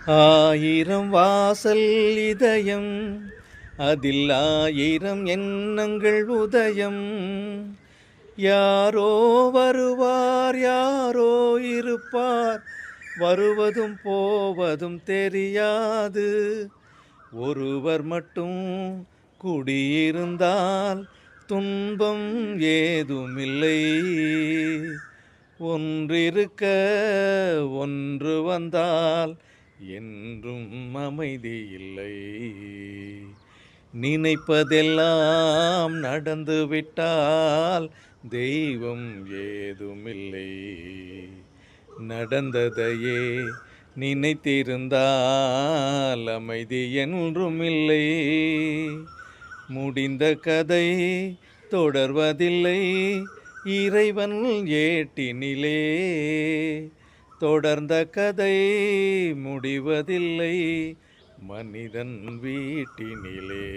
ஆயிரம் வாசல் இதயம், அதில் ஆயிரம் எண்ணங்கள் உதயம். யாரோ வருவார், யாரோ இருப்பார், வருவதும் போவதும் தெரியாது. ஒருவர் மட்டும் குடியிருந்தால் துன்பம் ஏதுமில்லை. ஒன்றிருக்க ஒன்று வந்தால் என்றும் அமைதி இல்லை. நினைப்பதெல்லாம் நடந்துவிட்டால் தெய்வம் ஏதுமில்லை. நடந்ததையே நினைத்திருந்தால் அமைதி என்றும் இல்லை. முடிந்த கதை தொடர்வதில்லை, இறைவன் ஏட்டினிலே. தொடர்ந்த கதை முடிவதில்லை, மனிதன் வீட்டினிலே.